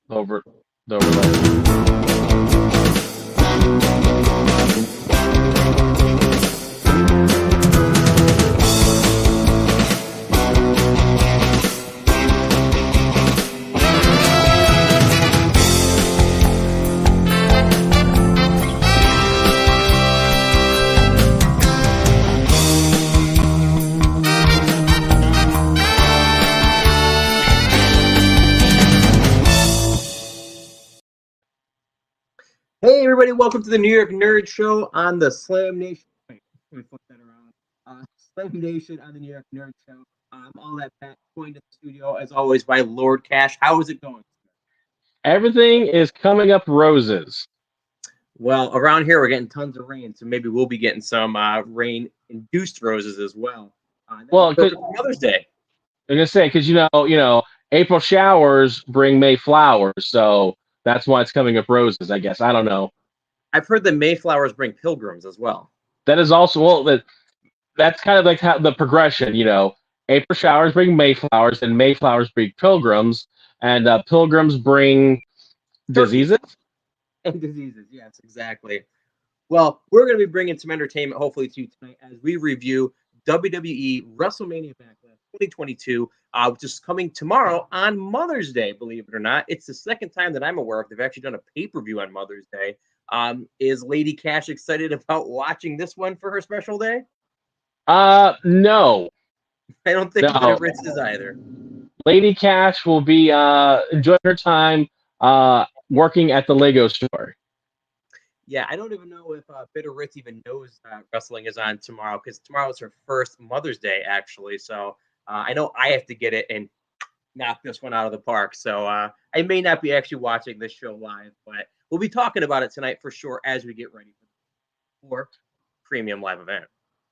over the overlay. Hey everybody, welcome to the New York Nerd Show on the Slam Nation. Wait, let me flip that around. Slam Nation on the New York Nerd Show. I'm all that back going to the studio as always by Lord Cash. How is it going? Everything is coming up roses. Well, around here we're getting tons of rain, so maybe we'll be getting some rain-induced roses as well. Well, because Perfect for Mother's Day. I'm gonna say because April showers bring May flowers, so that's why it's coming up roses. I guess I don't know. I've heard that Mayflowers bring pilgrims as well. That is also that's kind of like how the progression. April showers bring Mayflowers, and Mayflowers bring pilgrims, and pilgrims bring diseases. And diseases, yes, exactly. Well, we're going to be bringing some entertainment, hopefully, to you tonight as we review WWE Wrestlemania Backlash 2022, which is coming tomorrow on Mother's Day, believe it or not. It's the second time that I'm aware of they've actually done a pay-per-view on Mother's Day. Is Lady Cash excited about watching this one for her special day? No, I don't think no. Ritz is either. Lady Cash will be enjoying her time working at the Lego store. Yeah, I don't even know if Bitter Ritz even knows wrestling is on tomorrow because tomorrow is her first Mother's Day, actually. So I know I have to get it and knock this one out of the park. So I may not be actually watching this show live, but we'll be talking about it tonight for sure as we get ready for premium live event.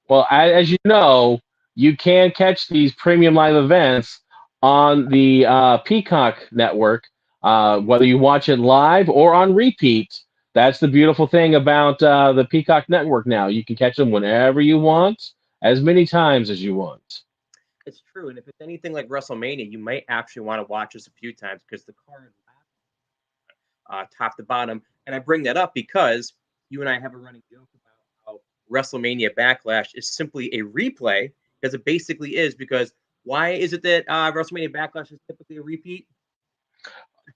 Well, as you know, you can catch these premium live events on the Peacock network, whether you watch it live or on repeat. That's the beautiful thing about the Peacock network now. You can catch them whenever you want, as many times as you want. It's true. And if it's anything like WrestleMania, you might actually want to watch this a few times because the card top to bottom. And I bring that up because you and I have a running joke about how WrestleMania Backlash is simply a replay, because it basically is. Because why is it that WrestleMania Backlash is typically a repeat?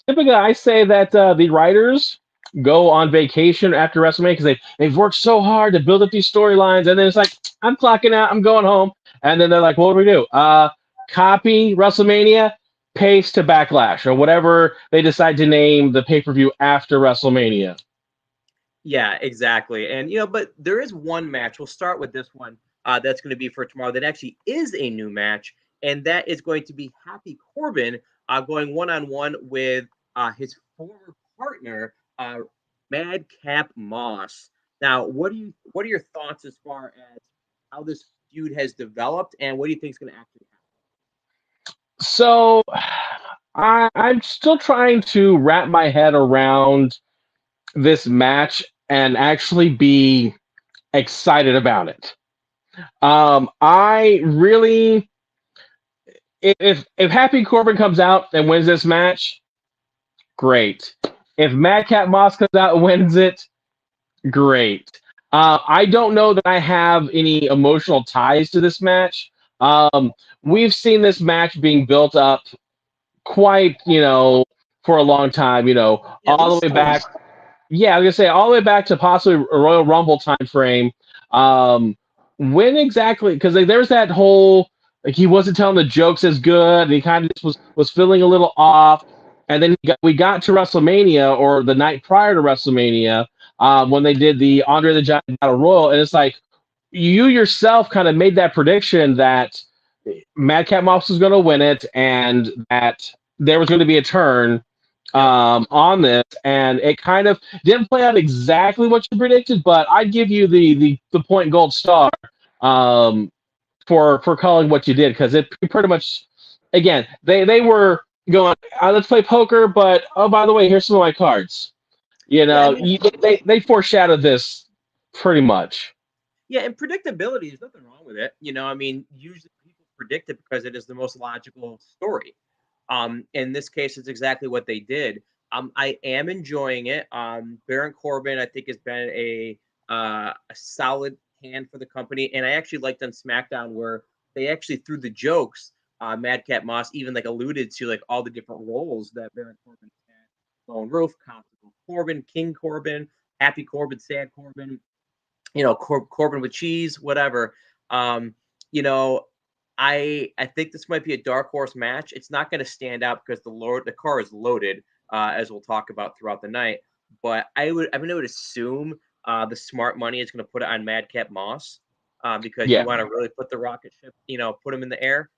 Typically, I say that the writers go on vacation after WrestleMania because they've worked so hard to build up these storylines, and then it's like, I'm clocking out, I'm going home, and then they're like, what do we do? Copy WrestleMania, paste to Backlash, or whatever they decide to name the pay-per-view after WrestleMania. Yeah, exactly. And but there is one match. We'll start with this one. That's going to be for tomorrow. That actually is a new match, and that is going to be Happy Corbin going one-on-one with his former partner, Madcap Moss. Now, what are your thoughts as far as how this feud has developed, and what do you think is going to actually happen? So I'm still trying to wrap my head around this match and actually be excited about it. I really, if Happy Corbin comes out and wins this match, great. If Madcap Moss comes out and wins it, great. I don't know that I have any emotional ties to this match. We've seen this match being built up quite, for a long time. All the way back. Yeah, I was gonna say all the way back to possibly a Royal Rumble time frame. When exactly? Because there's that whole he wasn't telling the jokes as good, and he kind of just was feeling a little off. And then we got to WrestleMania, or the night prior to WrestleMania, when they did the Andre the Giant Battle Royal, and it's like you yourself kind of made that prediction that Madcap Moss was going to win it, and that there was going to be a turn on this, and it kind of didn't play out exactly what you predicted, but I'd give you the point gold star for calling what you did, because it pretty much, again, they were going, let's play poker, but oh, by the way, here's some of my cards. They foreshadowed this pretty much. Yeah, and predictability, there's nothing wrong with it. I mean, usually people predict it because it is the most logical story. In this case, it's exactly what they did. I am enjoying it. Baron Corbin, I think, has been a solid hand for the company, and I actually liked on SmackDown where they actually threw the jokes. Madcap Moss even like alluded to like all the different roles that Baron Corbin had: Lone Wolf, Constable Corbin, King Corbin, Happy Corbin, Sad Corbin, Corbin with cheese, whatever. Um, you know, I think this might be a dark horse match. It's not going to stand out because the car is loaded, as we'll talk about throughout the night. But I would assume the smart money is going to put it on Madcap Moss, because you Yeah. want to really put the rocket ship, put him in the air.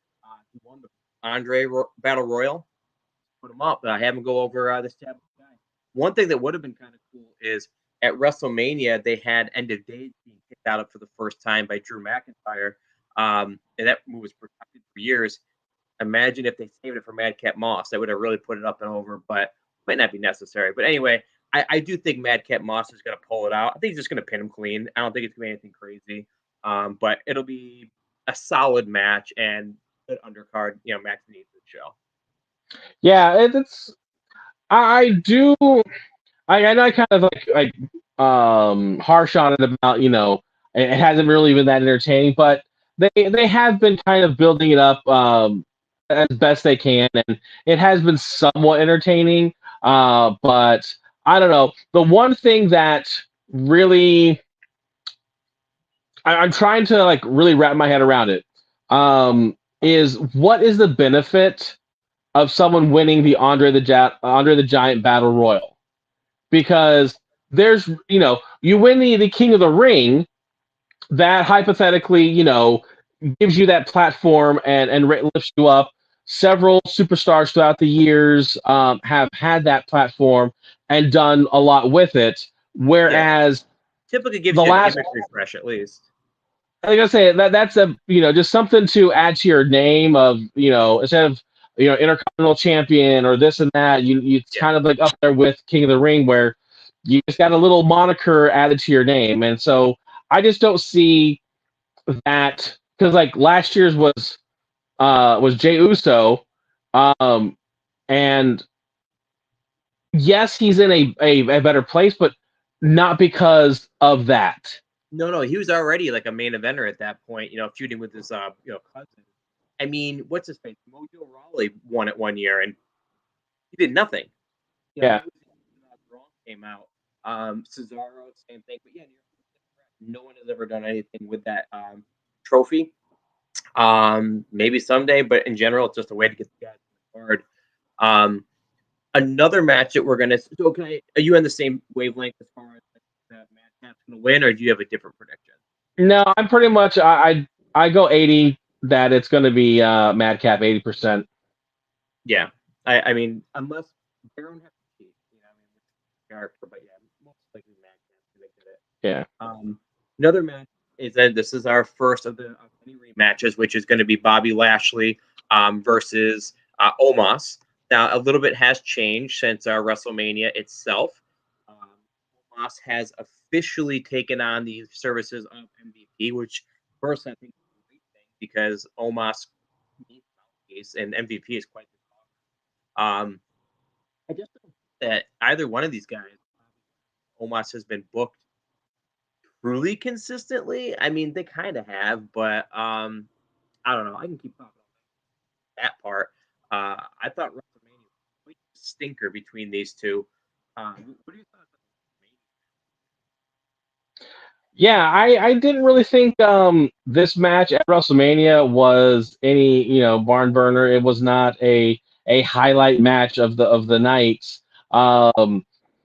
He won the Battle Royal. Put him up. Have him go over this tab guy. One thing that would have been kind of cool is at WrestleMania they had End of Days being kicked out of for the first time by Drew McIntyre, and that move was protected for years. Imagine if they saved it for Madcap Moss. That would have really put it up and over, but might not be necessary. But anyway, I do think Madcap Moss is going to pull it out. I think he's just going to pin him clean. I don't think it's going to be anything crazy, but it'll be a solid match and an undercard. Max needs the show. Yeah, it's I do I know I kind of harsh on it about it hasn't really been that entertaining, but they have been kind of building it up as best they can, and it has been somewhat entertaining. But I don't know. The one thing that really I'm trying to like really wrap my head around it is what is the benefit of someone winning the Andre the Giant Battle Royal? Because there's you win the King of the Ring, that hypothetically gives you that platform and lifts you up. Several superstars throughout the years have had that platform and done a lot with it, whereas typically gives the you an last image refresh at least. like I say, that's a just something to add to your name of instead of Intercontinental Champion or this and that, it's kind of like up there with King of the Ring where you just got a little moniker added to your name, and so I just don't see that because like last year's was Jey Uso, and yes, he's in a better place, but not because of that. No, he was already like a main eventer at that point, feuding with his cousin. I mean, what's his face? Mojo Rawley won it one year and he did nothing. Yeah. Came out. Cesaro, same thing. But yeah, no one has ever done anything with that trophy. Maybe someday, but in general, it's just a way to get the guys on the card. Another match that we're gonna. So, are you on the same wavelength as far as that Madcap's gonna win, or do you have a different prediction? No, I'm pretty much I go 80 that it's going to be Madcap 80%. Yeah, I mean, unless Baron has to cheat, character, but yeah, most likely Madcap to get it. Yeah. Another match is that this is our first of the many rematches, which is going to be Bobby Lashley versus Omos. Now, a little bit has changed since our WrestleMania itself. Omos has officially taken on the services of MVP, which first I think is a great thing because Omos and MVP is quite the I just don't think that either one of these guys, Omos, has been booked truly consistently. I mean, they kind of have, but I don't know. I can keep talking about that part. I thought WrestleMania was quite a stinker between these two. What do you thought? Yeah, I didn't really think this match at WrestleMania was any, barn burner. It was not a highlight match of the nights.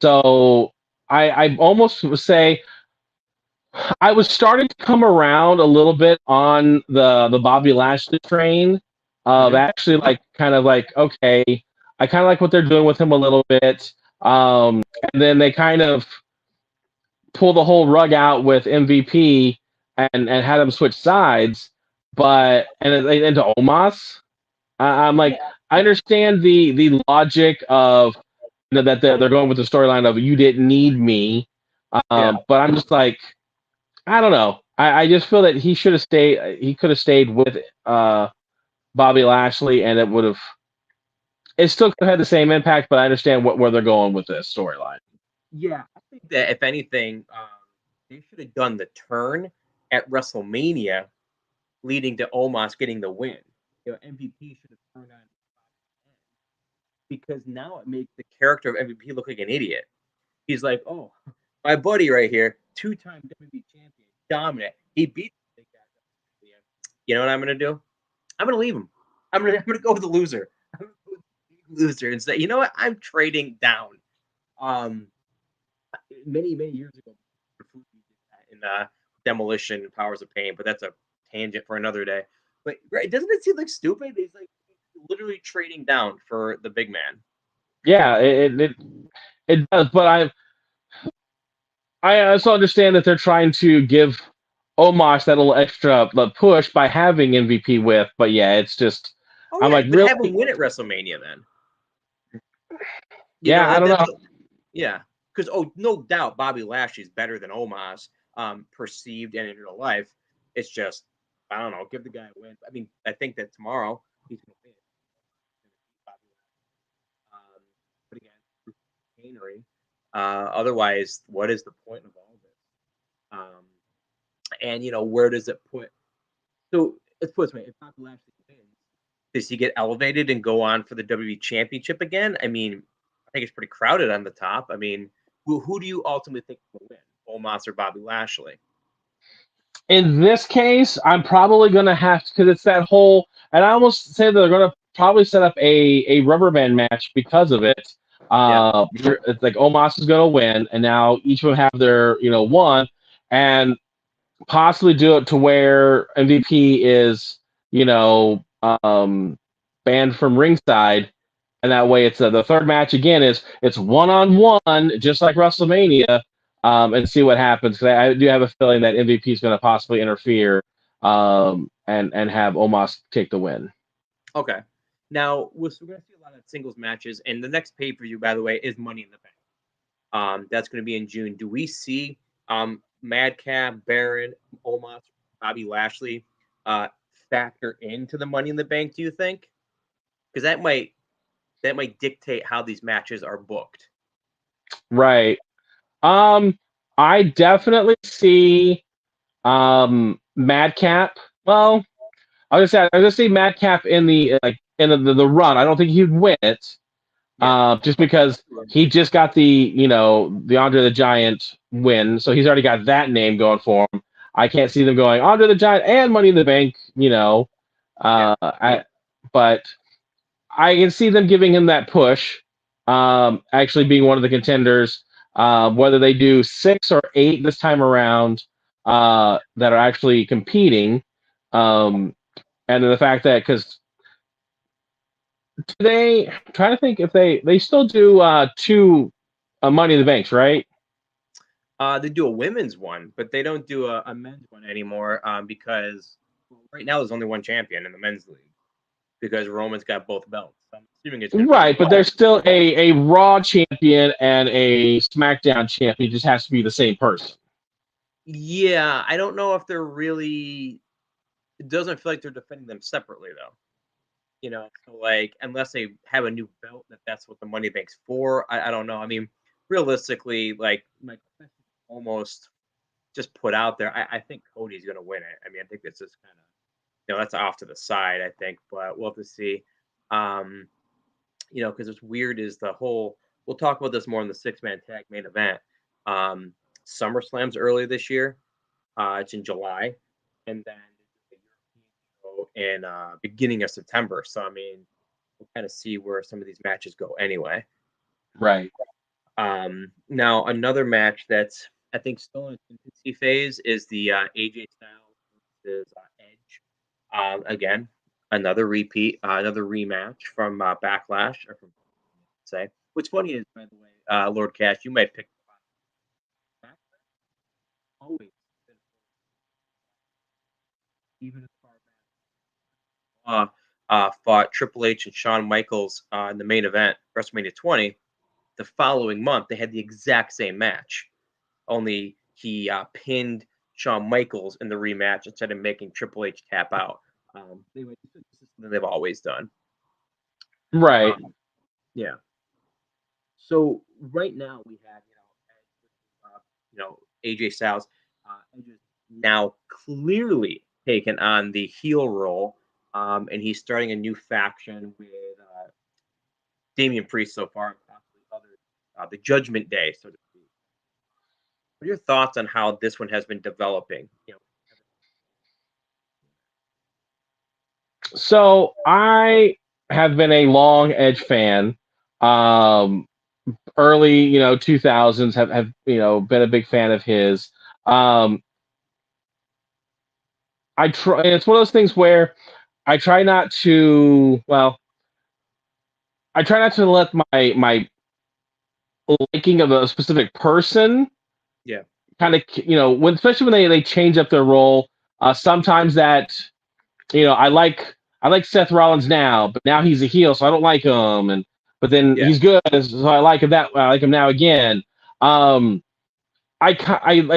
So I almost would say I was starting to come around a little bit on the Bobby Lashley train of actually like kind of like okay, I kind of like what they're doing with him a little bit. And then they kind of pull the whole rug out with MVP and had him switch sides, but and into Omos. I'm like, I understand the logic of that they're going with the storyline of you didn't need me, but I'm just like, I don't know. I just feel that he should have stayed. He could have stayed with Bobby Lashley, and it would have it still could have had the same impact, but I understand where they're going with this storyline. Yeah, I think that if anything, they should have done the turn at WrestleMania, leading to Omos getting the win. MVP should have turned on because now it makes the character of MVP look like an idiot. He's like, oh, my buddy right here, two-time WWE champion, dominant. He beat the big guy. You know what I'm gonna do? I'm gonna leave him. I'm gonna go with the loser. I'm gonna go with the big loser and say, you know what? I'm trading down. Um, many years ago, in Demolition and Powers of Pain, but that's a tangent for another day. But right, doesn't it seem like stupid? He's like literally trading down for the big man. Yeah, it does, but I also understand that they're trying to give Omos that little extra push by having MVP with, but yeah, it's just Oh I'm yeah, like but really, have him win at WrestleMania then. yeah, I don't That's know. yeah, because no doubt Bobby Lashley's better than Omos, perceived and in real life. It's just I don't know, give the guy a win. I mean, I think that tomorrow he's gonna win. But again, chicanery. Otherwise, what is the point of all this? And where does it put? So let's put it this way: if Bobby Lashley wins, does he get elevated and go on for the WWE Championship again? I mean, I think it's pretty crowded on the top. I mean, who do you ultimately think will win, Omos or Bobby Lashley? In this case, I'm probably gonna have to because it's that whole, and I almost say they're gonna probably set up a rubber band match because of it. Yeah, It's like Omos is gonna win, and now each of them have their one, and possibly do it to where MVP is you know banned from ringside, and that way it's the third match again is it's one on one, just like WrestleMania, and see what happens. Because I do have a feeling that MVP is going to possibly interfere, and have Omos take the win. okay. Now we're going to see a lot of singles matches, and the next pay per view, by the way, is Money in the Bank. That's going to be in June. Do we see Madcap, Baron, Omos, Bobby Lashley factor into the Money in the Bank? Do you think? Because that might dictate how these matches are booked. Right. I definitely see Madcap. Well, I just see Madcap in the run. I don't think he'd win it. Just because he just got the Andre the Giant win, so he's already got that name going for him. I can't see them going Andre the Giant and Money in the Bank, but I can see them giving him that push, actually being one of the contenders. Whether they do 6 or 8 this time around, that are actually competing, and then the fact that because they trying to think if they still do 2 Money in the Banks, right? They do a women's one, but they don't do a men's one anymore, because right now there's only one champion in the men's league because Roman's got both belts. So I'm assuming it's going to be Right, but there's still a Raw champion and a SmackDown champion. It just has to be the same person. Yeah, I don't know if they're really. It doesn't feel like they're defending them separately though. So like unless they have a new belt, that's what the Money Bank's for. I don't know. I mean, realistically, like almost just put out there. I think Cody's going to win it. I mean, I think it's just kind of that's off to the side. I think, but we'll have to see. Because what's weird is the whole. We'll talk about this more in the 6-man tag main event. SummerSlam's early this year. It's in July, and then the European show in beginning of September. So I mean, we'll kind of see where some of these matches go anyway. Right. Now another match that's I think still in its infancy phase is the AJ Styles versus Edge. Again, another repeat, another rematch from Backlash, or from say. What's funny is, by the way, Lord Cash, you might pick Backlash always been even as far back fought Triple H and Shawn Michaels in the main event, WrestleMania 20. The following month, they had the exact same match, only he pinned Shawn Michaels in the rematch instead of making Triple H tap out. This is something they've always done. Right. Yeah. So right now we have, AJ Styles. Edge is now clearly taken on the heel role, and he's starting a new faction with Damian Priest so far, and possibly others. The Judgment Day, so to speak. What are your thoughts on how this one has been developing? So I have been a long Edge fan. Um, Early, 2000s have been a big fan of his. Um, I try. It's one of those things where I try not to. Well, I try not to let my liking of a specific person Yeah, kind of when especially when they change up their role. Sometimes that I like Seth Rollins now, but now he's a heel, so I don't like him. But then yeah, he's good, so I like him now again. Um, I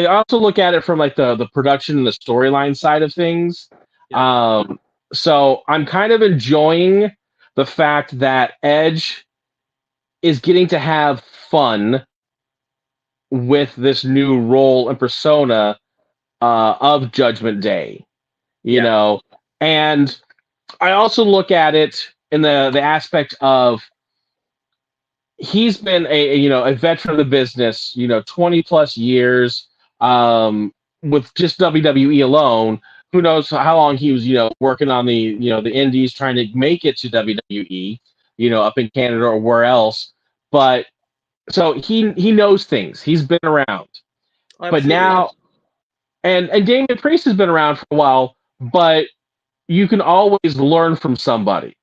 also look at it from like the production and the storyline side of things. yeah, Um, so I'm kind of enjoying the fact that Edge is getting to have fun with this new role and persona of Judgment Day. You yeah, know, and I also look at it in the aspect of he's been a veteran of the business, 20 plus years, with just WWE alone. Who knows how long he was, working on the indies trying to make it to WWE, up in Canada or where else. But so he knows things. He's been around. But absolutely. now and Damian Priest has been around for a while, but you can always learn from somebody.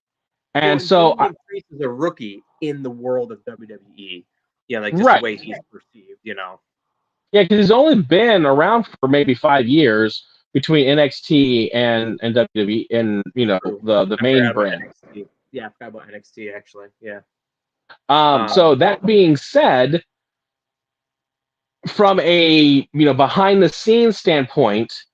Well, And and so Damian Priest is a rookie in the world of WWE. Yeah, like just the right. way he's perceived. Yeah, because he's only been around for maybe 5 years between NXT and WWE and True. the I main forgot about brand. NXT. Yeah, I forgot about NXT actually. Yeah. So Um, that being said, from a behind the scenes standpoint,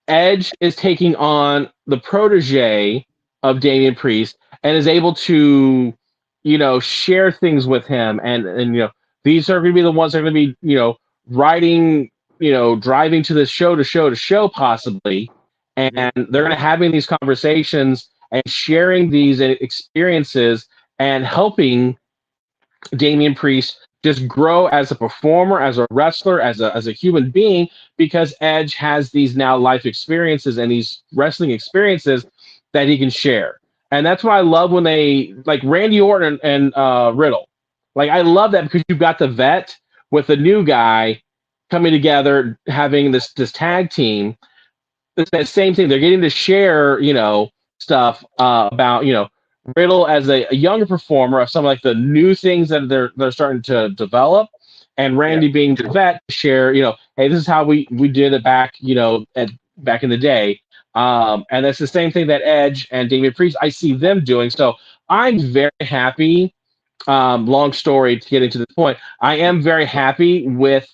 Edge is taking on the protege of Damian Priest and is able to, share things with him. And these are going to be the ones that are going to be, riding, driving to the show to show to show possibly. mhm, And they're going to having these conversations and sharing these experiences and helping Damian Priest just grow as a performer, as a wrestler, as a human being, because Edge has these now life experiences and these wrestling experiences that he can share. And that's what I love when they like Randy Orton and Riddle. Like I love that because you've got the vet with the new guy coming together, having this tag team. It's that same thing. They're getting to share, stuff about, Riddle as a younger performer of some like the new things that they're starting to develop, and yeah. Randy being the vet to share, hey, this is how we did it back, back in the day. And that's the same thing that Edge and Damian Priest, I see them doing. So I'm very happy. Long story to get into this point. I am very happy with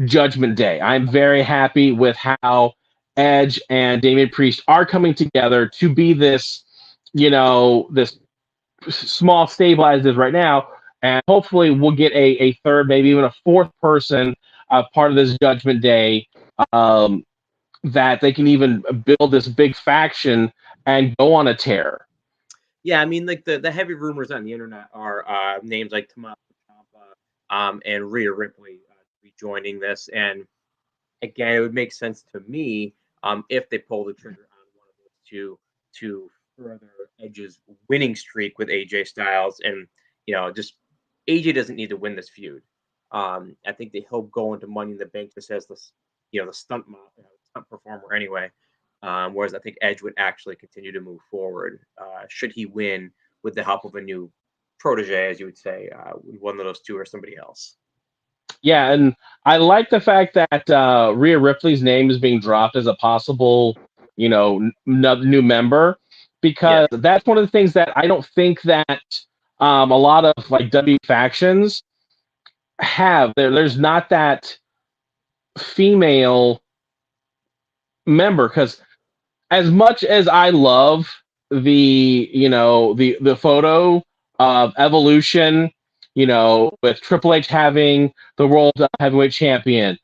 Judgment Day. I'm very happy with how Edge and Damian Priest are coming together to be this small stabilized as right now, and hopefully we'll get a third, maybe even a fourth person, part of this Judgment Day, um, that they can even build this big faction and go on a tear. Yeah, I mean, like the heavy rumors on the internet are names like Tommaso Ciampa, and Rhea Ripley rejoining this. And again, it would make sense to me if they pull the trigger on one of those two to further Edge's winning streak with AJ Styles. And just AJ doesn't need to win this feud. I think that he'll go into Money in the Bank just as the stunt performer anyway. Whereas I think Edge would actually continue to move forward should he win with the help of a new protege, as you would say, one of those two or somebody else. Yeah, and I like the fact that Rhea Ripley's name is being dropped as a possible, new member, Yeah, because that's one of the things that I don't think that a lot of like W factions have. There's not that female member, because as much as I love the photo of Evolution, with Triple H having the World Heavyweight Champion.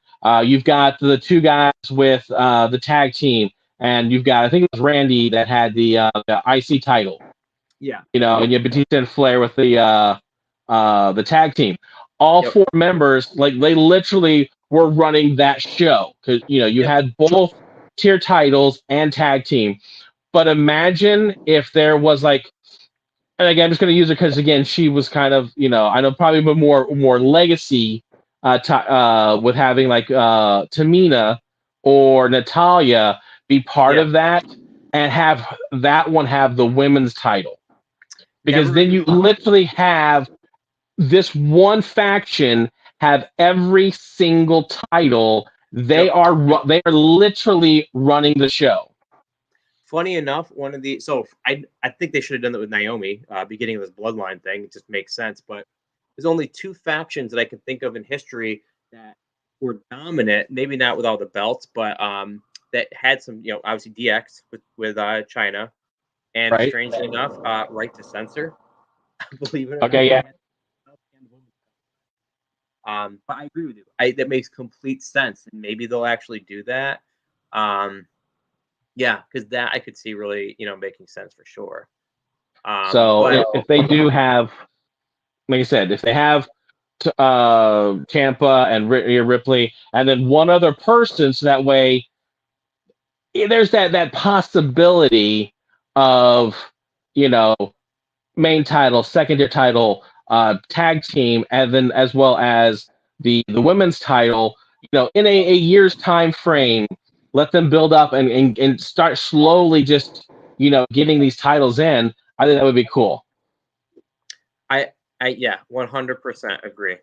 You've got the two guys with the tag team, and you've got, I think it was Randy that had the IC title. Yeah. And you have Batista and Flair with the tag team. All Yep. four members, like, they literally were running that show because you had both tier titles and tag team. But imagine if there was, like, and again, I'm just going to use it because, again, she was kind of, I know probably more legacy with having, like, Tamina or Natalia be part of that and have that one have the women's title. Because then you literally have this one faction have every single title. They are literally running the show. Funny enough, I think they should have done that with Naomi, beginning of this bloodline thing. It just makes sense. But there's only two factions that I can think of in history that were dominant, maybe not with all the belts, but that had some, obviously DX with China, and strangely enough, Right to Censor. Believe it or not. Okay, yeah. But I agree with you. That makes complete sense, and maybe they'll actually do that. Yeah, because that I could see really, making sense for sure. If they do have, like I said, if they have Tampa and Ripley, and then one other person, so that way there's that possibility of, main title, secondary title, tag team, and then as well as the women's title, in a year's time frame, let them build up and start slowly just, getting these titles in. I think that would be cool. I 100% agree.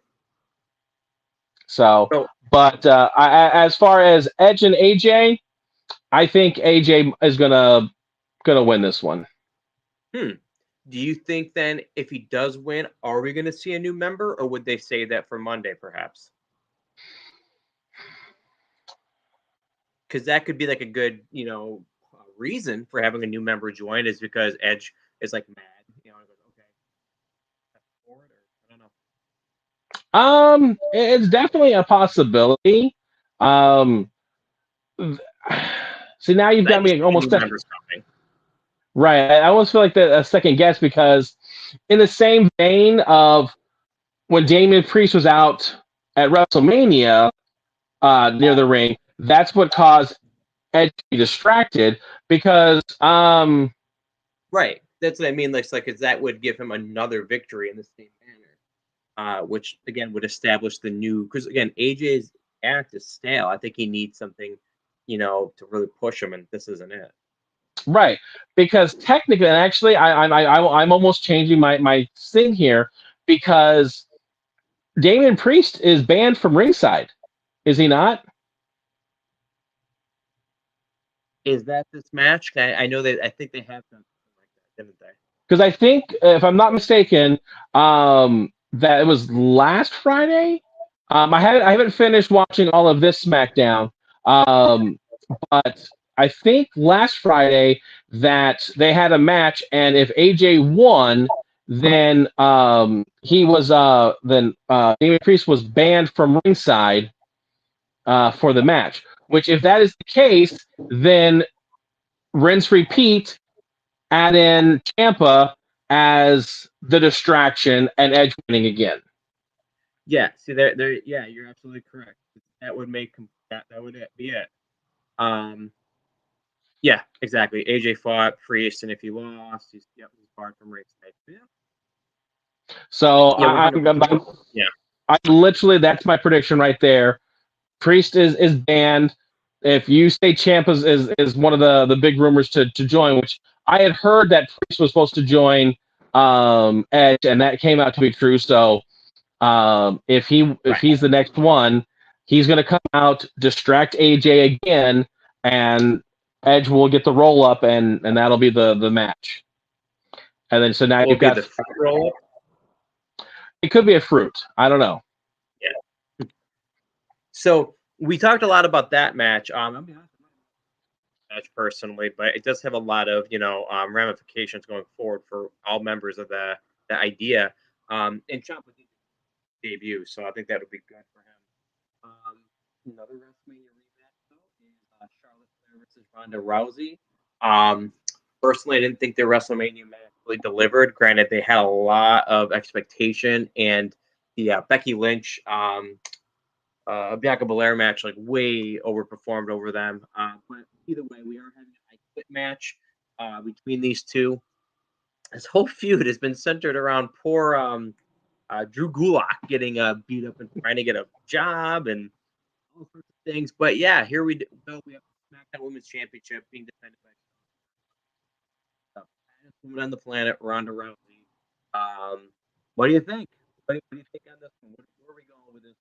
But as far as Edge and AJ, I think AJ is gonna win this one. Do you think then, if he does win, are we going to see a new member, or would they say that for Monday, perhaps? Because that could be like a good, reason for having a new member join, is because Edge is like mad. I don't know. It's definitely a possibility. See, now you've got me almost right. I almost feel like a second guess, because in the same vein of when Damian Priest was out at WrestleMania near the ring, that's what caused Edge to be distracted, because right. That's what I mean. Like that would give him another victory in the same manner, which again would establish the new. Because again, AJ's act is stale. I think he needs something, to really push him, and this isn't it. Right, because technically, and actually, I'm almost changing my thing here, because Damian Priest is banned from ringside, is he not? Is that this match? I know that I think they have done something like that, didn't they? Because I think, if I'm not mistaken, that it was last Friday. I haven't finished watching all of this SmackDown, but I think last Friday that they had a match, and if AJ won, then Damian Priest was banned from ringside for the match. Which, if that is the case, then rinse repeat, add in Tampa as the distraction, and Edge winning again. Yeah, see, there. Yeah, you're absolutely correct. That would make that would be it. Yeah, exactly. AJ fought Priest, and if he lost, he's barred from ringside. Yeah. So I literally, that's my prediction right there. Priest is banned. If you say Ciampa is one of the big rumors to join, which I had heard that Priest was supposed to join Edge, and that came out to be true. So if he's the next one, he's going to come out, distract AJ again, and Edge will get the roll up, and that'll be the match. And then so now you've got the fruit roll up. It could be a fruit. I don't know. Yeah. So we talked a lot about that match. I'll be honest, match personally, but it does have a lot of ramifications going forward for all members of the the idea. And Ciampa did debut, so I think that would be good for him. Another WrestleMania rematch though is Charlotte Flair versus Ronda Rousey. Personally, I didn't think their WrestleMania match really delivered. Granted, they had a lot of expectation, and the Becky Lynch Bianca Belair match like way overperformed over them. But either way, we are having a quit match between these two. This whole feud has been centered around poor Drew Gulak getting beat up and trying to get a job and all sorts of things. But yeah, here we go. We have the SmackDown Women's Championship being defended by the baddest woman on the planet, Ronda Rousey. What do you think? What do you think on this one? Where are we going with this?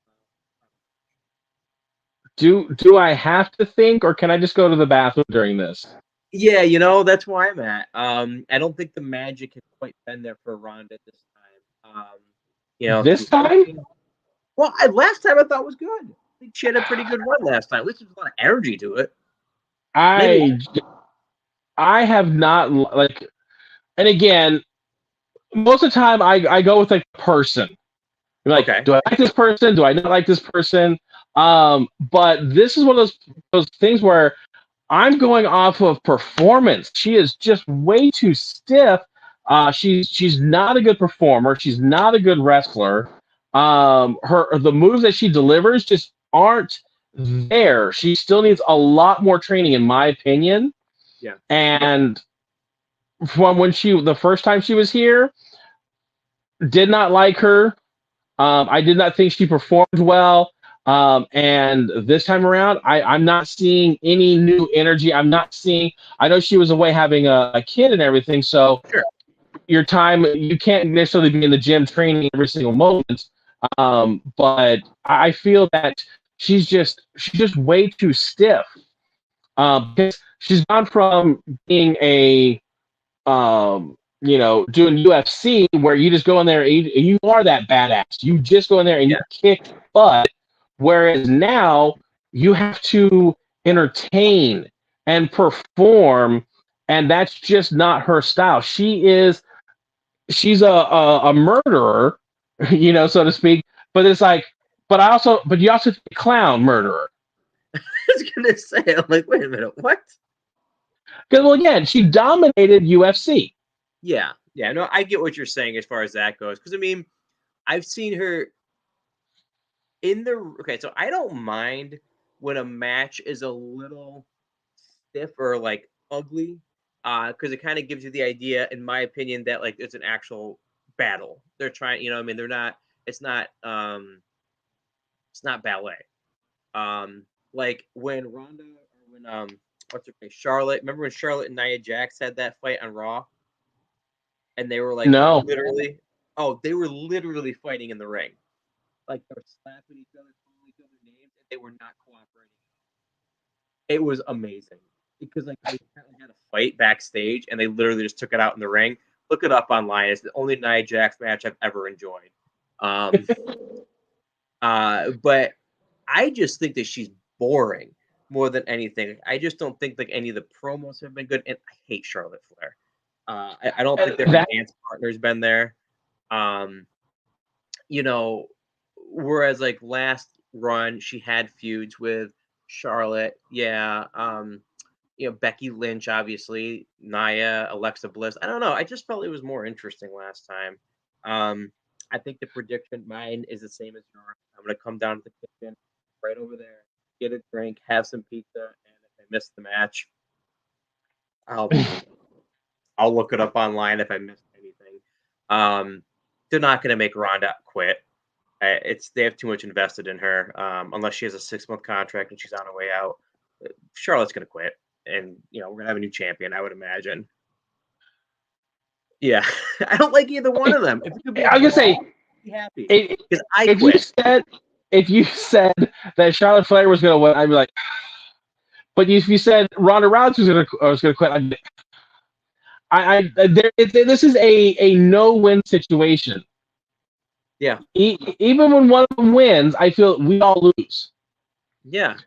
Do I have to think, or can I just go to the bathroom during this? Yeah, that's where I'm at. I don't think the magic has quite been there for Ronda this time. This time? Well, last time I thought was good. I think she had a pretty good run last time. At least there's a lot of energy to it. I have not like, and again, most of the time I go with like person. Like, Okay. do I like this person? Do I not like this person? But this is one of those things where I'm going off of performance. She is just way too stiff. She's not a good performer. She's not a good wrestler. The moves that she delivers just aren't there. She still needs a lot more training, in my opinion. Yeah. And from the first time she was here, did not like her. I did not think she performed well. And this time around, I'm not seeing any new energy. I know she was away having a kid and everything. So sure. Your time, you can't necessarily be in the gym training every single moment. But I feel that she's just way too stiff. Because she's gone from being doing UFC where you just go in there and you are that badass. You just go in there and you kick butt. Whereas now you have to entertain and perform, and that's just not her style. She's a murderer, so to speak. But it's like, but you also clown murderer. I was gonna say, I'm like, wait a minute, what? Because, well, again, she dominated UFC. Yeah, no, I get what you're saying as far as that goes. Because I mean, I've seen her okay, so I don't mind when a match is a little stiff or like ugly, because it kind of gives you the idea, in my opinion, that like it's an actual battle. They're trying, I mean, they're not. It's not ballet. Like when Ronda or when what's her face, Charlotte. Remember when Charlotte and Nia Jax had that fight on Raw, and they were like literally, they were literally fighting in the ring, like they were slapping each other, calling each other names, and they were not cooperating. It was amazing because like they had a fight backstage, and they literally just took it out in the ring. Look it up online. It's the only Nia Jax match I've ever enjoyed. But I just think that she's boring more than anything. I just don't think like any of the promos have been good, and I hate Charlotte Flair. I don't think their dance partner's been there. Whereas like last run she had feuds with Charlotte, Becky Lynch, obviously, Nia, Alexa Bliss. I don't know. I just felt it was more interesting last time. I think the prediction, mine is the same as yours. I'm gonna come down to the kitchen, right over there, get a drink, have some pizza, and if I miss the match, I'll look it up online if I missed anything. They're not gonna make Ronda quit. They have too much invested in her. Unless she has a 6-month contract and she's on her way out, Charlotte's gonna quit, and we're gonna have a new champion, I would imagine. Yeah, I don't like either one of them. If it could be, I was gonna say, be happy because I quit. If you said that Charlotte Flair was gonna win, I'd be like, but if you said Ronda Rousey was gonna quit, this is a no-win situation. Yeah. Even when one of them wins, I feel we all lose. Yeah.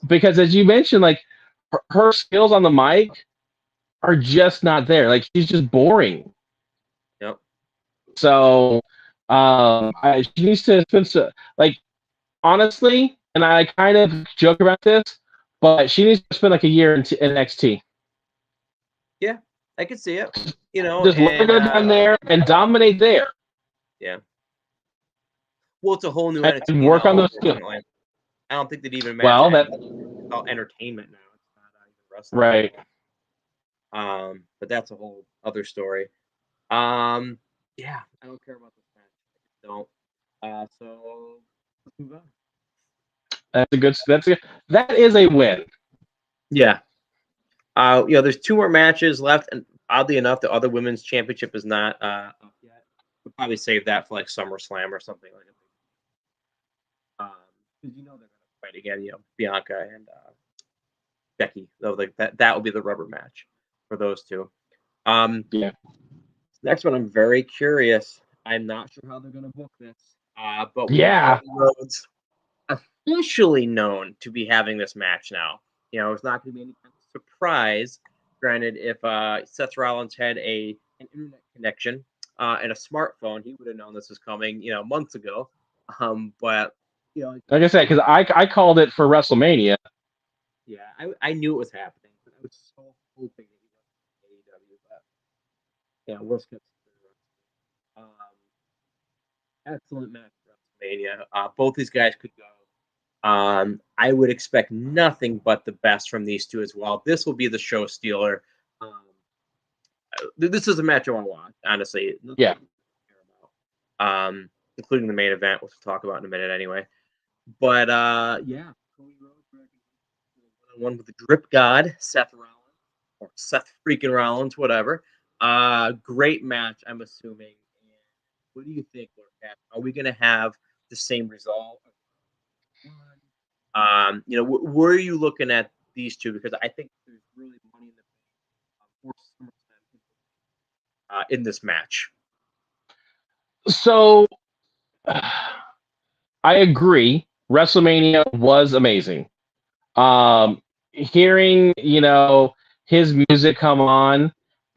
Because as you mentioned, like her skills on the mic are just not there. Like she's just boring. Yep. So she needs to spend like honestly, and I kind of joke about this, but she needs to spend like a year in NXT. Yeah, I could see it. You know, Just let her and go down there and dominate there. yeah. Well, it's a whole new And NXT work now. on those skills. Unfortunately, I don't think they'd even match Well, that anything. It's all entertainment now. It's not even wrestling. right. But that's a whole other story. Yeah, I don't care about this match. I just don't. So let's move on. That is a win. Yeah. There's 2 more matches left, and oddly enough, the other women's championship is not up yet. We'll probably save that for like SummerSlam or something like that. Because they're gonna fight again. Bianca and Becky. So like that will be the rubber match for those two. Yeah. Next one, I'm very curious. I'm not sure how they're gonna book this. But Yeah. Rhodes officially known to be having this match now. It's not going to be any kind of surprise. Granted, if Seth Rollins had an internet connection and a smartphone, he would have known this was coming, months ago. But Like I said, because I called it for WrestleMania. yeah, I knew it was happening. But I was so hoping that he was AEW, but yeah, worst case scenario. Excellent match for WrestleMania. Both these guys could go. I would expect nothing but the best from these two as well. This will be the show stealer. This is a match I want to watch, honestly. Yeah. Including the main event, which we'll talk about in a minute anyway. But yeah, Cody Rhodes one with the Drip God, Seth Rollins, or Seth freaking Rollins, whatever. Great match, I'm assuming. And what do you think, Lord Pat? Are we going to have the same result? Where are you looking at these two? Because I think there's really money in the bank in this match. So I agree. WrestleMania was amazing. Hearing his music come on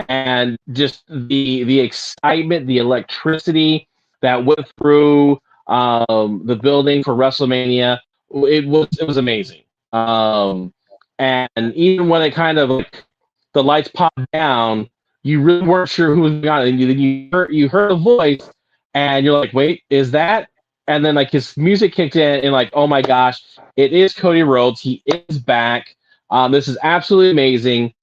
and just the excitement, the electricity that went through the building for WrestleMania, it was amazing. And even when it kind of like the lights popped down, you really weren't sure who was on it. And you heard a voice, and you're like, "Wait, is that?" And then like his music kicked in, and like, "Oh my gosh, it is Cody Rhodes. He is back. This is absolutely amazing."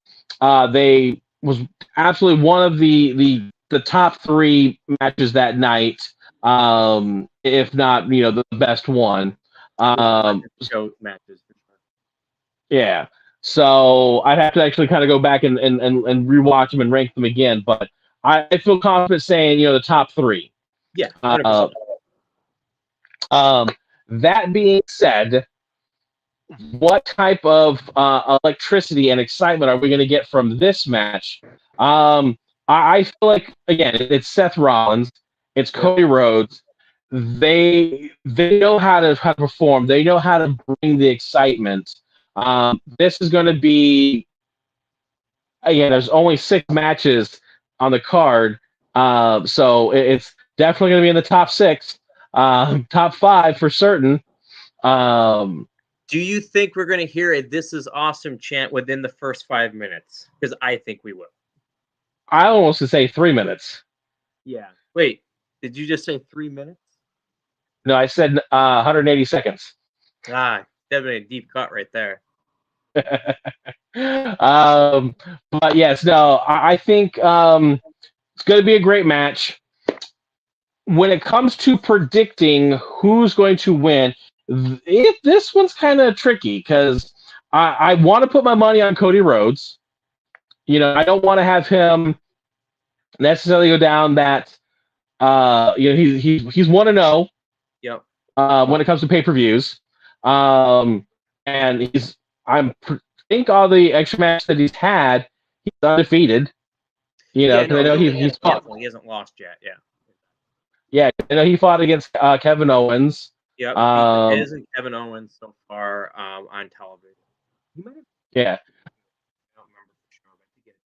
They was absolutely one of the top 3 matches that night, if not the best one. Show matches. Yeah. So I'd have to actually kind of go back and rewatch them and rank them again, but I feel confident saying the top 3. Yeah, 100%. That being said, what type of electricity and excitement are we going to get from this match? I feel like again, it's Seth Rollins, it's Cody Rhodes. They know how to perform. They know how to bring the excitement. This is going to be again. There's only 6 matches on the card, so it's definitely going to be in the top 6, top 5 for certain. Do you think we're going to hear a "This is awesome" chant within the first 5 minutes? Because I think we will. I almost would say 3 minutes. Yeah. Wait, did you just say 3 minutes? No, I said 180 seconds. Definitely a deep cut right there. But yes, no, I think it's going to be a great match. When it comes to predicting who's going to win, this one's kind of tricky because I want to put my money on Cody Rhodes. I don't want to have him necessarily go down that. He's 1-0. Yep. When it comes to pay-per-views, and I think all the extra matches that he's had, he's undefeated. Because I know he's fought. He hasn't lost yet. Yeah. Yeah, I know he fought against Kevin Owens. Yep. He isn't Kevin Owens so far on television. He might have. Yeah. I don't remember for sure, but he get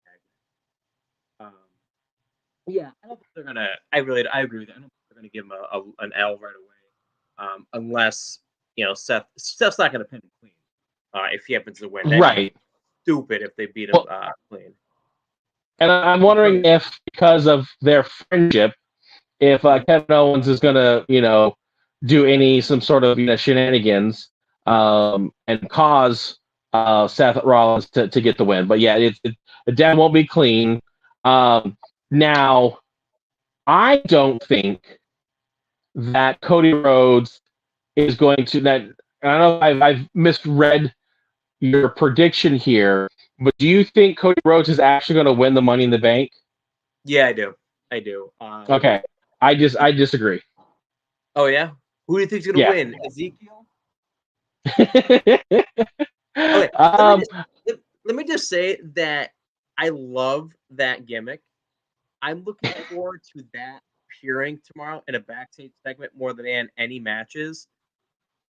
a tag. Yeah, I don't think they're gonna. I agree with that. I don't think they're gonna give him an L right away, unless Seth's not gonna pin him clean. If he happens to win, that'd be Right. stupid if they beat him Well, clean. and I'm wondering if, because of their friendship, if Mhm. Kevin Owens is gonna, do some sort of shenanigans, and cause Seth Rollins to get the win. But yeah, it definitely won't be clean. Now, I don't think that Cody Rhodes is going to that. I don't know if I've misread your prediction here, but do you think Cody Rhodes is actually going to win the Money in the Bank? Yeah, I do. I do. Okay, I disagree. Oh yeah, who do you think's gonna Yeah. win? Ezekiel? Okay, um, let me just say that I love that gimmick. I'm looking forward to that appearing tomorrow in a backstage segment more than in any matches.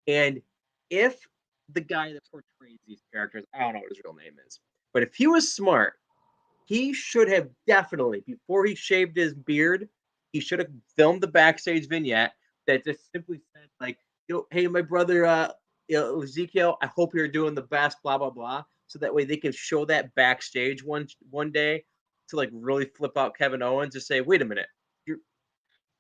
And if the guy that portrays these characters, I don't know what his real name is, but if he was smart, he should have definitely, before he shaved his beard, he should have filmed the backstage vignette that just simply said, like, hey, my brother, Ezekiel, I hope you're doing the best, blah, blah, blah. So that way they can show that backstage one day to like really flip out Kevin Owens to say, wait a minute,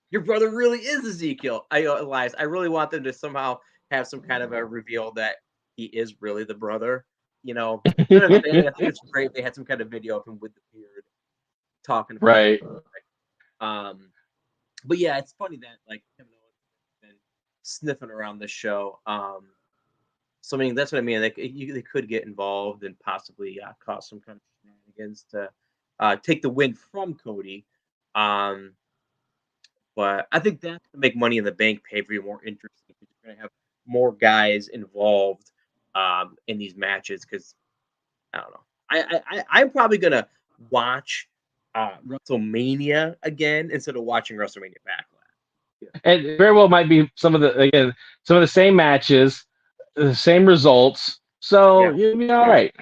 your brother really is Ezekiel. Elias, I really want them to somehow have some kind of a reveal that he is really the brother. I think it's great if they had some kind of video of him with the beard talking. right. Um, but yeah, it's funny that like Kevin Owens has been sniffing around the show. So I mean, that's what I mean. They could get involved and possibly cause some kind of shenanigans to take the win from Cody. Um, But I think that's to make Money in the Bank pay per view more interesting. You're going to have more guys involved in these matches because I don't know. I'm probably going to watch WrestleMania again instead of watching WrestleMania Backlash. Yeah. And very well might be some of the same matches, the same results. So Yeah. you'll be all right.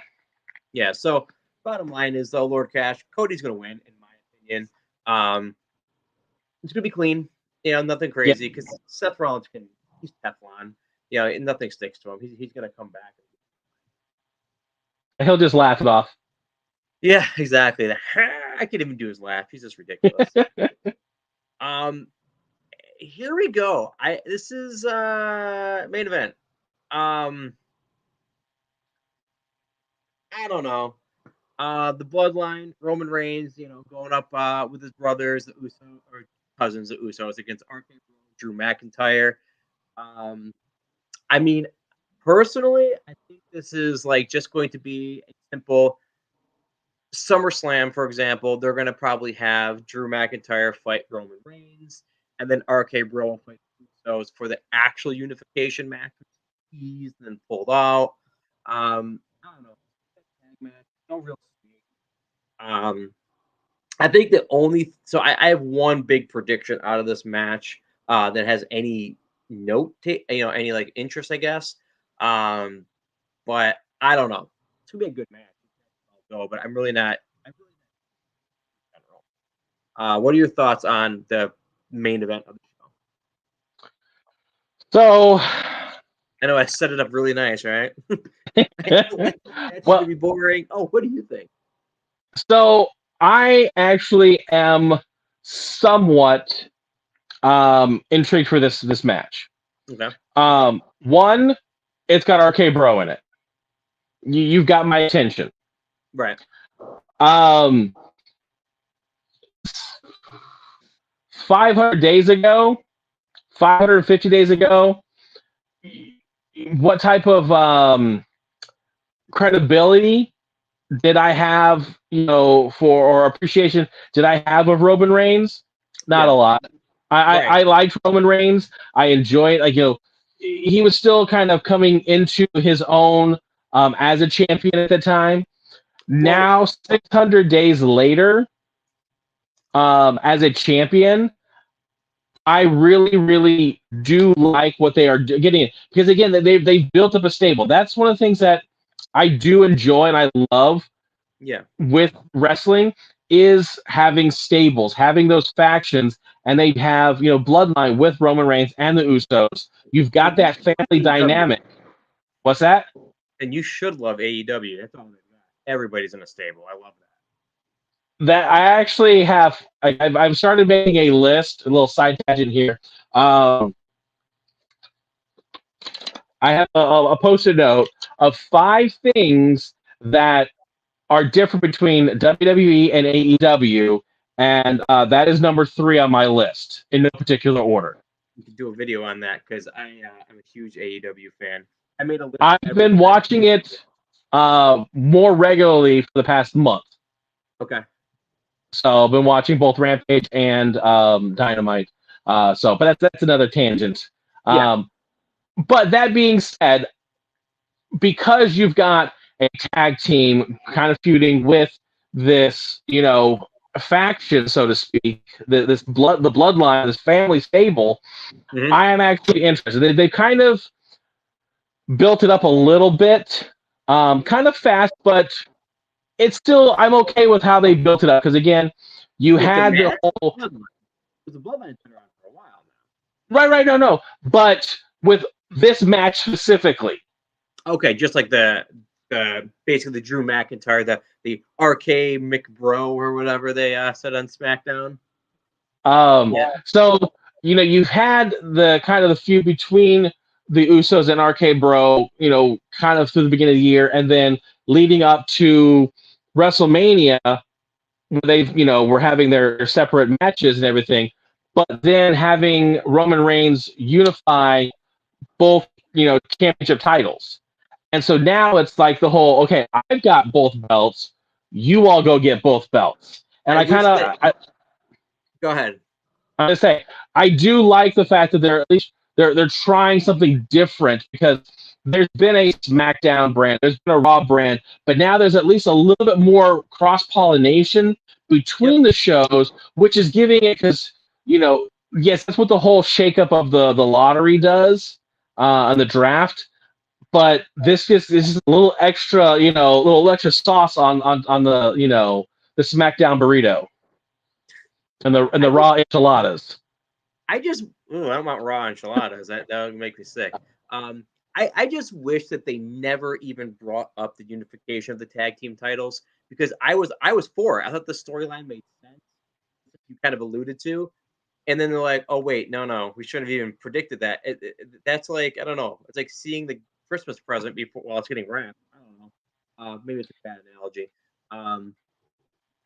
Yeah. So bottom line is though, Lord Cash, Cody's going to win in my opinion. Um, it's going to be clean. Nothing Yeah, crazy because Seth Rollins he's Teflon. Nothing sticks to him. He's going to come back. he'll just laugh it off. Yeah, exactly. I can't even do his laugh. He's just ridiculous. um, Here we go. This is main event. I don't know. The bloodline, Roman Reigns, going up with his brothers, the Usos or cousins, the Usos against RK Drew McIntyre. Um, I mean, personally, I think this is like just going to be a simple SummerSlam, for example, they're going to probably have Drew McIntyre fight Roman Reigns, and then RK Bro fight those for the actual unification match, teased and then pulled out. I don't know. Tag match, no real speed. I think the only I have one big prediction out of this match that has any any like interest, I guess. Um, but I don't know. It's gonna be a good match. I'll go, but I'm really not. I'm really not in general. What are your thoughts on the main event of the show? So, I know I set it up really nice, right? It's gonna well, be boring. Oh, what do you think? so I actually am somewhat intrigued for this match. Okay. One, it's got RK Bro in it. You've got my attention. Right. Um, 500 days ago, 550 days ago, what type of credibility did I have, or appreciation did I have of Roman Reigns? Not a Yeah. lot. Right. I liked Roman Reigns. I enjoyed, he was still kind of coming into his own as a champion at the time. Well, Now, 600 days later, as a champion, I really, really do like what they are getting because again, they've built up a stable. That's one of the things that I do enjoy and I love yeah. with wrestling is having stables, having those factions, and they have bloodline with Roman Reigns and the Usos. You've got that family dynamic. What's that? And you should love AEW. That's all they've got. Everybody's in a stable. I love that. That I actually have. I've started making a list. A little side tangent here. I have a post-it note of 5 things that are different between WWE and AEW, and that is number 3 on my list in no particular order. You could do a video on that because I'm a huge AEW fan. I made a list. I've been watching it more regularly for the past month. Okay. So I've been watching both Rampage and Dynamite. But that's another tangent. Yeah. But that being said, because you've got a tag team kind of feuding with this, faction, so to speak, the bloodline, this family stable, I am actually interested. They kind of built it up a little bit, kind of fast, but it's still, I'm okay with how they built it up because again, you had the whole. The bloodline's been around for a while now. Right, no, but with this match specifically. Okay, just like the basically the Drew McIntyre, the RK McBro or whatever they said on SmackDown. So you've had the kind of the feud between the Usos and RK Bro, kind of through the beginning of the year, and then leading up to WrestleMania, where they've were having their separate matches and everything, but then having Roman Reigns unify both championship titles. And so now it's like the whole, okay, I've got both belts. You all go get both belts. And I kind of go ahead. I'm gonna say I do like the fact that they're at least they're trying something different because there's been a SmackDown brand, there's been a Raw brand, but now there's at least a little bit more cross pollination between the shows, which is giving it because yes, that's what the whole shakeup of the lottery does and the draft. But this is a little extra, little extra sauce on the the SmackDown burrito and the raw enchiladas. I don't want raw enchiladas. That would make me sick. I just wish that they never even brought up the unification of the tag team titles because I was for it. I thought the storyline made sense. You kind of alluded to, and then they're like, "Oh wait, no, we shouldn't have even predicted that." That's like I don't know. It's like seeing the Christmas present before while it's getting wrapped. I don't know. Maybe it's a bad analogy.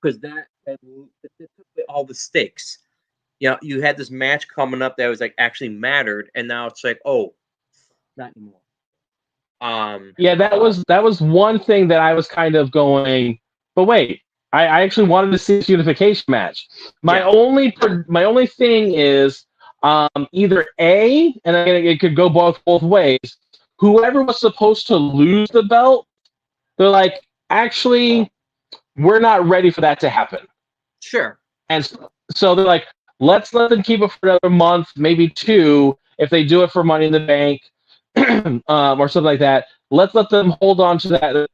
Because that took away all the stakes. You had this match coming up that was like actually mattered, and now it's like, oh, not anymore. Yeah, that was one thing that I was kind of going, but wait, I actually wanted to see this unification match. My only thing is either A, and it could go both ways. Whoever was supposed to lose the belt, they're like, actually, we're not ready for that to happen. Sure. And so they're like, let's let them keep it for another month, maybe 2, if they do it for Money in the Bank or something like that. Let's let them hold on to that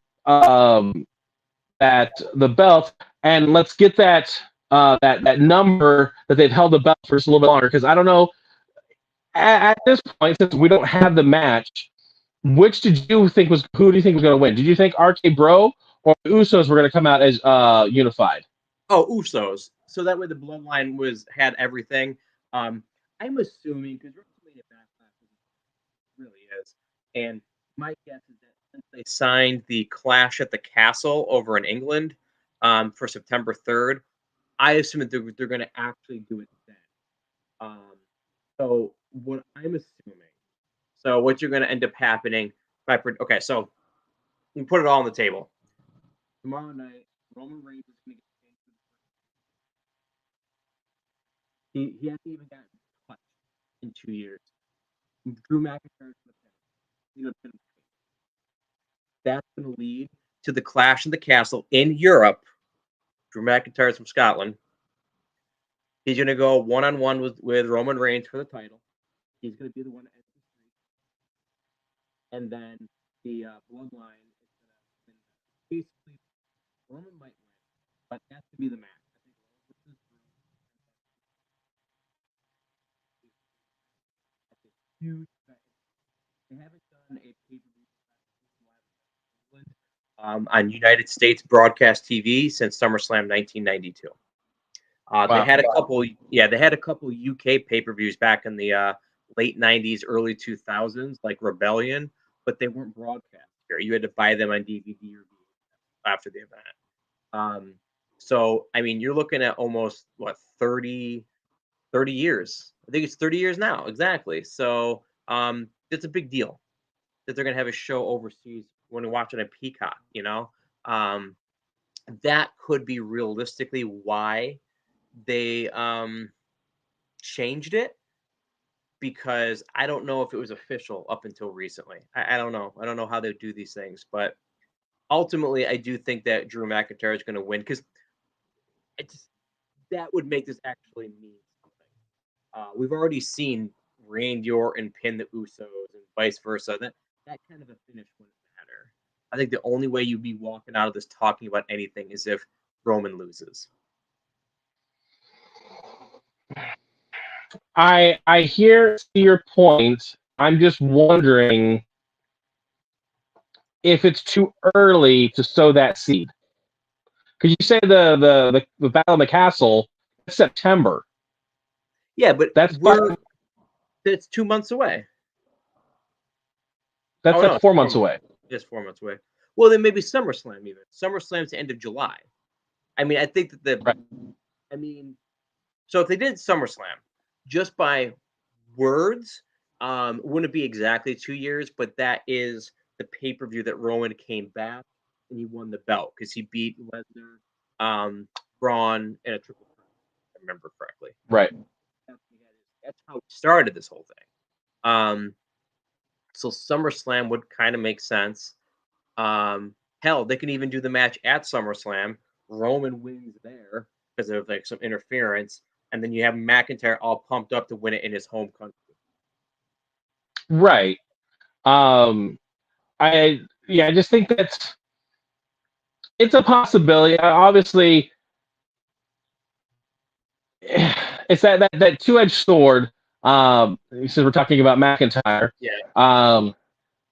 the belt, and let's get that number that they've held the belt for just a little bit longer. Because I don't know, at this point, since we don't have the match, who do you think was going to win? Did you think RK Bro or Usos were going to come out as unified? Oh, Usos. So that way the bloodline had everything. I'm assuming because WrestleMania Backlash really is, and my guess is that since they signed the Clash at the Castle over in England for September 3rd, I assume that they're going to actually do it then. So what I'm assuming, what you're going to end up happening, okay, so you put it all on the table. Tomorrow night, Roman Reigns is going to get he hasn't even gotten touched in 2 years. Drew McIntyre's going to that's going to lead to the Clash in the Castle in Europe. Drew McIntyre's from Scotland. He's going to go one-on-one with Roman Reigns for the title. He's going to be the one to end the streak. And then the bloodline is going to basically Roman might win, but that's to be the match. huge. They haven't done a pay-per-view on United States broadcast TV since SummerSlam 1992. They had a couple, they had a couple UK pay-per-views back in the late 90s, early 2000s, like Rebellion, but they weren't broadcast here. You had to buy them on DVD or VHS after the event. So, I mean, you're looking at almost, 30 years. I think it's 30 years now, exactly. So, it's a big deal that they're going to have a show overseas when you're watching a Peacock, you know? That could be realistically why they changed it, because I don't know if it was official up until recently. I don't know. I don't know how they do these things, but ultimately, I do think that Drew McIntyre is going to win, because that would make this actually mean something. We've already seen Randy Orton pin the Usos and vice versa. That kind of a finish wouldn't matter. I think the only way you'd be walking out of this talking about anything is if Roman loses. I hear your point. I'm just wondering if it's too early to sow that seed. Because you say the Battle in the Castle, it's September. Yeah, but that's 2 months away. That's 4 months away. It's 4 months away. Well, then maybe SummerSlam even. SummerSlam's the end of July. I mean, I think that right. I mean, so if they did SummerSlam just by words, wouldn't be exactly 2 years, but that is the pay-per-view that Rowan came back and he won the belt because he beat Lesnar, Braun, and a triple threat, if I remember correctly. Right. That's how it started this whole thing. So SummerSlam would kind of make sense. Hell, they can even do the match at SummerSlam. Roman wins there because of like some interference, and then you have McIntyre all pumped up to win it in his home country. Right. I just think it's a possibility. Obviously, it's that two-edged sword. Since we're talking about McIntyre,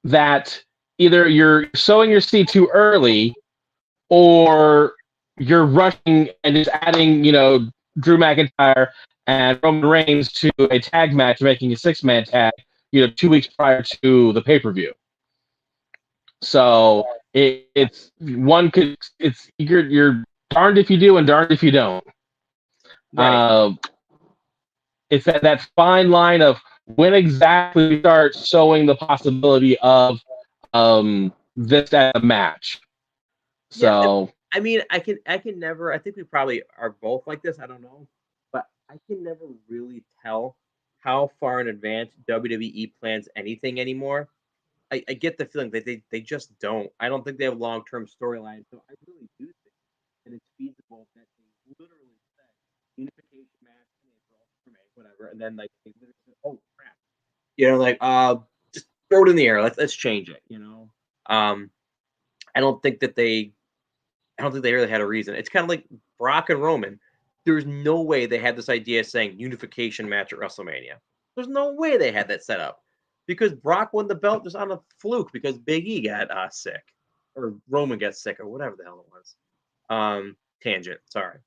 that either you're sowing your seed too early, or you're rushing and just adding, Drew McIntyre and Roman Reigns to a tag match, making a 6-man tag, 2 weeks prior to the pay-per-view. So it's you're darned if you do and darned if you don't. Right. It's that fine line of when exactly you start showing the possibility of this as a match. So yeah, I mean, I can never. I think we probably are both like this. I don't know, but I can never really tell how far in advance WWE plans anything anymore. I get the feeling that they just don't. I don't think they have long-term storylines. So I really do think that it's feasible that they literally said unification match in April for May, whatever, and then like they literally said, oh crap, just throw it in the air. Let's change it. I don't think they really had a reason. It's kind of like Brock and Roman. There's no way they had this idea saying unification match at WrestleMania. There's no way they had that set up. Because Brock won the belt just on a fluke because Big E got sick. Or Roman got sick or whatever the hell it was. Tangent, sorry.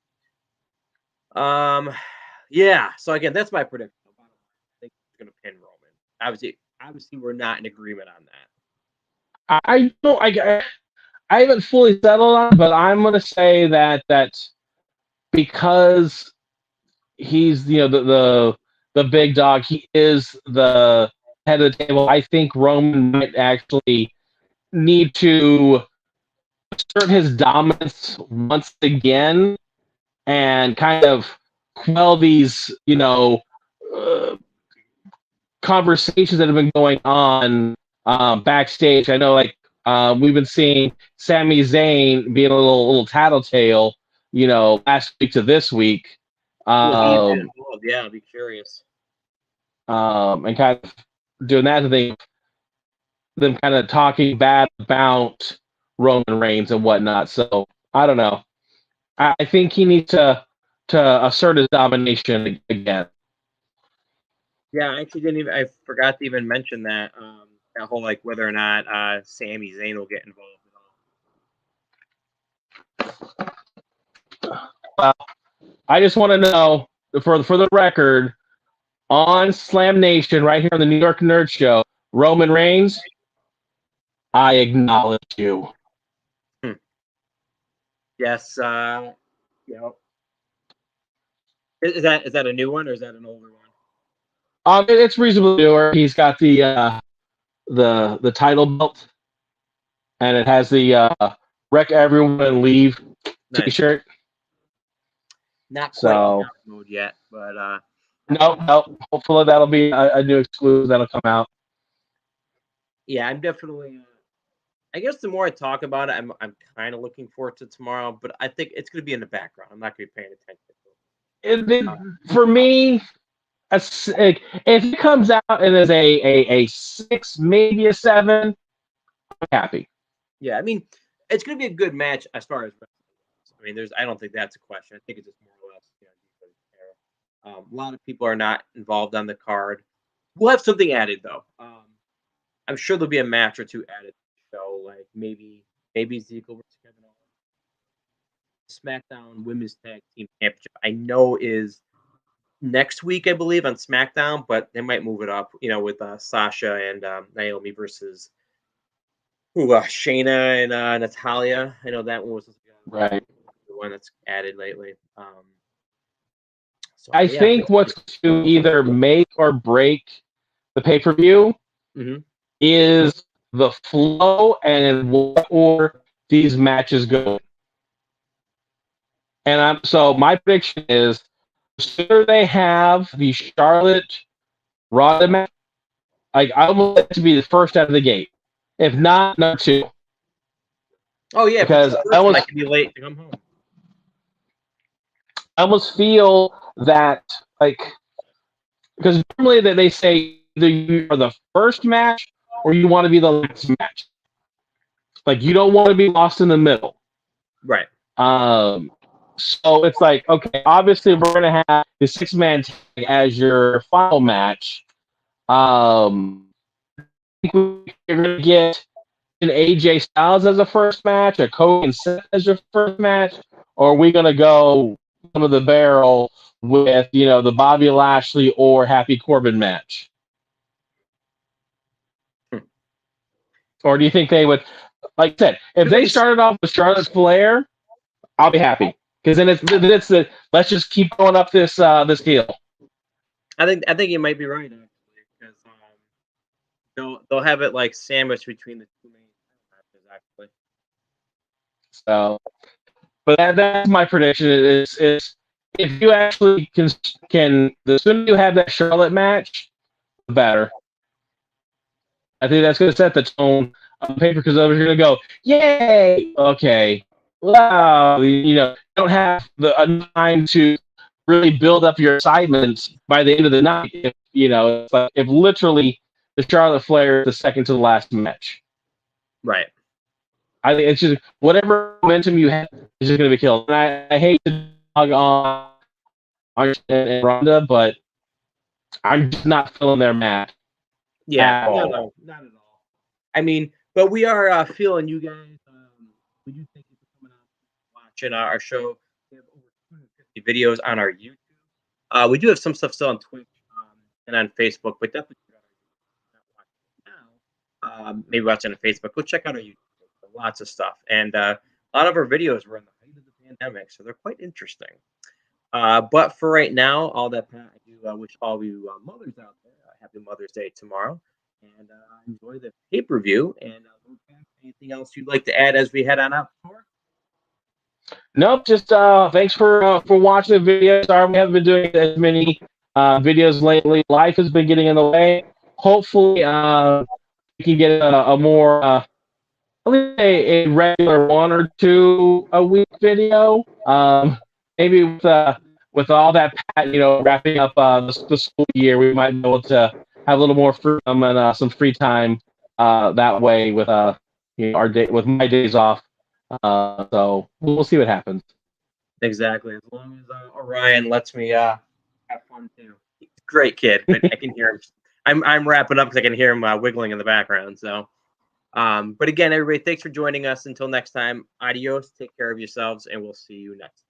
Yeah, so again, that's my prediction. I think he's going to pin Roman. Obviously, we're not in agreement on that. I haven't fully settled on it, but I'm going to say that because he's the big dog, he is the head of the table. I think Roman might actually need to assert his dominance once again and kind of quell these conversations that have been going on backstage. I know, like, we've been seeing Sami Zayn being a little tattletale, last week to this week. Yeah, I'll be curious. And kind of doing that thing, them kind of talking bad about Roman Reigns and whatnot. So I don't know. I think he needs to assert his domination again. Yeah, I actually didn't even. I forgot to even mention that. That whole like whether or not Sami Zayn will get involved at all. Well, I just want to know for the record on Slam Nation right here on the New York Nerd Show, Roman Reigns, I acknowledge you. Yes. You know, is that a new one or is that an older one? It's reasonably newer. He's got the title belt, and it has the "Wreck Everyone and Leave" Nice. T-shirt. Not quite So in mode yet, but no. Hopefully that'll be a new exclusive that'll come out. yeah, I'm definitely. I guess the more I talk about it, I'm kind of looking forward to tomorrow, but I think it's going to be in the background. I'm not going to be paying attention. For me, if it comes out and is a 6, maybe a 7, I'm happy. Yeah, I mean, it's going to be a good match as far as. I mean, I don't think that's a question. I think it's just more or less, a lot of people are not involved on the card. We'll have something added though. I'm sure there'll be a match or two added to the show, like maybe Ezekiel versus Kevin Owens. SmackDown Women's Tag Team Championship. I know is next week, I believe, on SmackDown, but they might move it up. With Sasha and Naomi versus Shayna and Natalia. I know that one was Right. the one that's added lately. I think what's to either make or break the pay-per-view is the flow and in what order these matches go. And so my prediction is the sooner they have the Charlotte Ronda match, I want it to be the first out of the gate. If not, number 2. Oh yeah, because I can be late to come home. I almost feel that because normally they say either you are the first match or you want to be the last match. Like you don't want to be lost in the middle. Right. So it's like, okay, obviously we're gonna have the 6-man tag as your final match. I think we're gonna get an AJ Styles as a first match, a Cody and Seth as your first match, or are we gonna go some of the barrel with the Bobby Lashley or Happy Corbin match? Or do you think they would, like I said, if they started off with Charlotte Flair, I'll be happy because then it's the let's just keep going up this hill. I think you might be right actually because they'll have it like sandwiched between the two main matches actually. So, but that's my prediction. Is if you actually can the sooner you have that Charlotte match, the better. I think that's going to set the tone on paper because others are going to go, yay, okay, wow, don't have the time to really build up your excitement by the end of the night. It's like if literally the Charlotte Flair is the second to the last match. Right. I think it's just whatever momentum you have is just going to be killed. And I hate to dog on and Ronda, but I'm just not feeling their match. Yeah, no, not at all. I mean, but we are feeling you guys. We do thank you for coming out, watching our show. We have over 250 videos on our YouTube. We do have some stuff still on Twitch and on Facebook, but definitely now. Maybe watching on Facebook. Go check out our YouTube. Lots of stuff, and a lot of our videos were in the height of the pandemic, so they're quite interesting. But for right now, all that Pat, I do wish all of you mothers out there happy Mother's Day tomorrow, and enjoy the pay-per-view. And anything else you'd like to add as we head on out? Nope. Just thanks for watching the video. Sorry we haven't been doing as many videos lately. Life has been getting in the way. Hopefully, we can get a more a regular 1 or 2 a week video. Maybe with all that, wrapping up the school year, we might be able to have a little more freedom and some free time that way with our day with my days off. So we'll see what happens. Exactly. As long as Orion lets me have fun too. great kid, but I can hear him. I'm wrapping up because I can hear him wiggling in the background. So, but again, everybody, thanks for joining us. Until next time, adios. Take care of yourselves, and we'll see you next time.